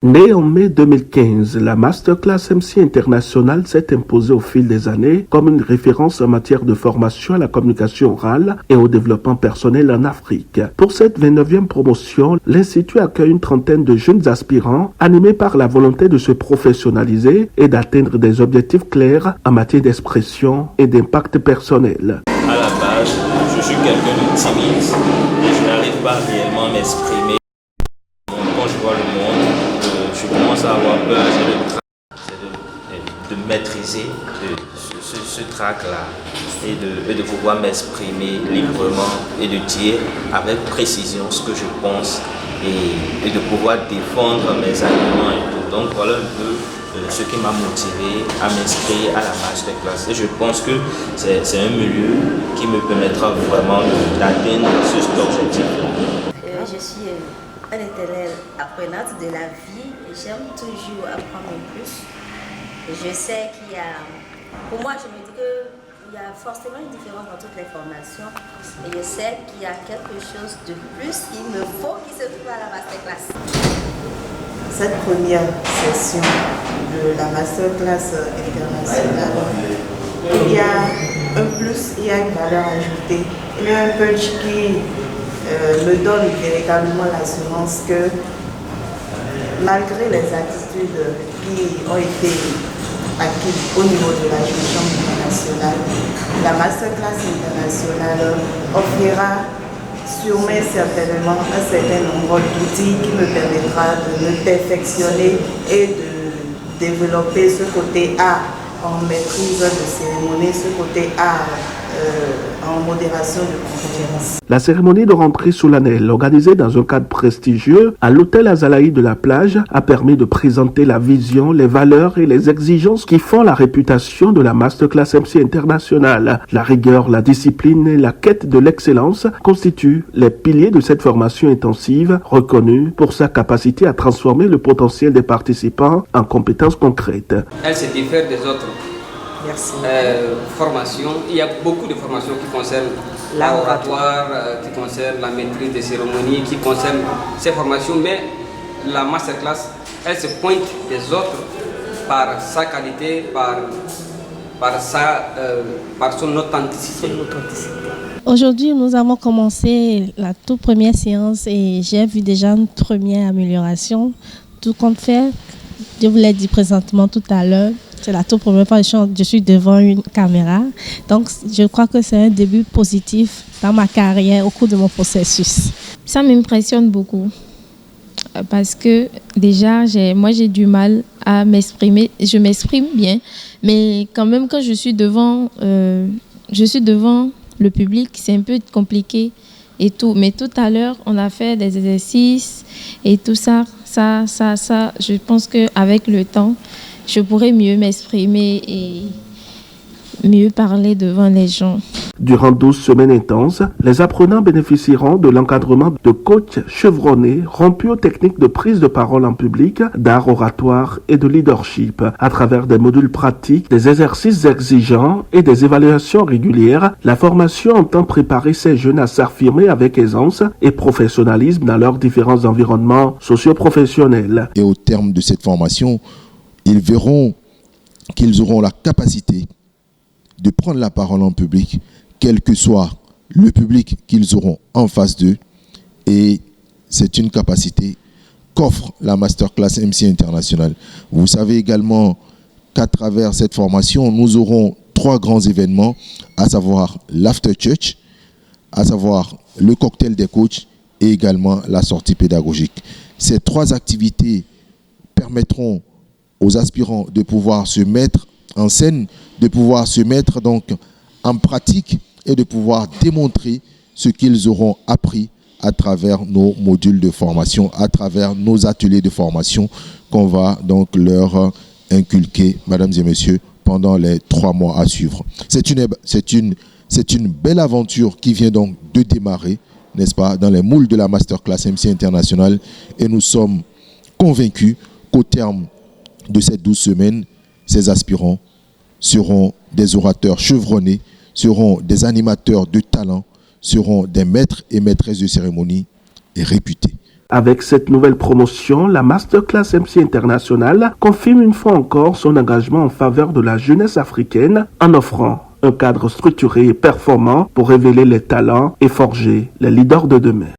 Née en mai 2015, la Masterclass MC International s'est imposée au fil des années comme une référence en matière de formation à la communication orale et au développement personnel en Afrique. Pour cette 29e promotion, l'Institut accueille une trentaine de jeunes aspirants animés par la volonté de se professionnaliser et d'atteindre des objectifs clairs en matière d'expression et d'impact personnel. À la base, je suis quelqu'un de timide et je n'arrive pas réellement à m'exprimer. Quand je vois le monde, je commence à avoir peur, de maîtriser ce trac-là et de pouvoir m'exprimer librement et de dire avec précision ce que je pense et de pouvoir défendre mes arguments et tout. Donc voilà un peu ce qui m'a motivé à m'inscrire à la Masterclass. Et je pense que c'est un milieu qui me permettra vraiment d'atteindre cet objectif. Je suis une éternelle apprenante de la vie et j'aime toujours apprendre plus. Je sais qu'il y a, pour moi je me dis qu'il y a forcément une différence dans toutes les formations et je sais qu'il y a quelque chose de plus qu'il me faut qui se trouve à la Masterclass. Cette première session de la Masterclass internationale, il y a un plus, il y a une valeur ajoutée, il y a un punch qui me donne véritablement l'assurance que malgré les attitudes qui ont été acquises au niveau de la gestion internationale, la Masterclass internationale offrira sûrement certainement un certain nombre d'outils qui me permettra de me perfectionner et de développer ce côté art en maîtrise de cérémonie, ce côté art en modération de conférence. La cérémonie de rentrée solennelle, organisée dans un cadre prestigieux à l'hôtel Azalaï de la Plage, a permis de présenter la vision, les valeurs et les exigences qui font la réputation de la Masterclass MC International. La rigueur, la discipline et la quête de l'excellence constituent les piliers de cette formation intensive, reconnue pour sa capacité à transformer le potentiel des participants en compétences concrètes. Elle se diffère des autres. Merci. Formation. Il y a beaucoup de formations qui concernent l'oratoire, qui concernent la maîtrise des cérémonies, qui concernent ces formations, mais la Masterclass, elle se pointe des autres par sa qualité, par son authenticité. Aujourd'hui, nous avons commencé la toute première séance et j'ai vu déjà une première amélioration. Tout compte fait, je vous l'ai dit présentement tout à l'heure, c'est la toute première fois que je suis devant une caméra. Donc, je crois que c'est un début positif dans ma carrière au cours de mon processus. Ça m'impressionne beaucoup parce que déjà, moi j'ai du mal à m'exprimer. Je m'exprime bien, mais quand même quand je suis devant le public, c'est un peu compliqué et tout. Mais tout à l'heure, on a fait des exercices et tout ça. Je pense qu'avec le temps, je pourrais mieux m'exprimer et mieux parler devant les gens. Durant 12 semaines intenses, les apprenants bénéficieront de l'encadrement de coachs chevronnés, rompus aux techniques de prise de parole en public, d'art oratoire et de leadership, à travers des modules pratiques, des exercices exigeants et des évaluations régulières. La formation entend préparer ces jeunes à s'affirmer avec aisance et professionnalisme dans leurs différents environnements socio-professionnels. Et au terme de cette formation, ils verront qu'ils auront la capacité de prendre la parole en public, quel que soit le public qu'ils auront en face d'eux. Et c'est une capacité qu'offre la Masterclass MC International. Vous savez également qu'à travers cette formation, nous aurons 3 grands événements, à savoir l'After Church, à savoir le cocktail des coachs et également la sortie pédagogique. Ces 3 activités permettront aux aspirants de pouvoir se mettre en scène, de pouvoir se mettre donc en pratique et de pouvoir démontrer ce qu'ils auront appris à travers nos modules de formation, à travers nos ateliers de formation qu'on va donc leur inculquer, mesdames et messieurs, pendant les 3 mois à suivre. C'est une belle aventure qui vient donc de démarrer, n'est-ce pas, dans les moules de la Masterclass MC International, et nous sommes convaincus qu'au terme de ces 12 semaines, ces aspirants seront des orateurs chevronnés, seront des animateurs de talent, seront des maîtres et maîtresses de cérémonie et réputés. Avec cette nouvelle promotion, la Masterclass MC International confirme une fois encore son engagement en faveur de la jeunesse africaine en offrant un cadre structuré et performant pour révéler les talents et forger les leaders de demain.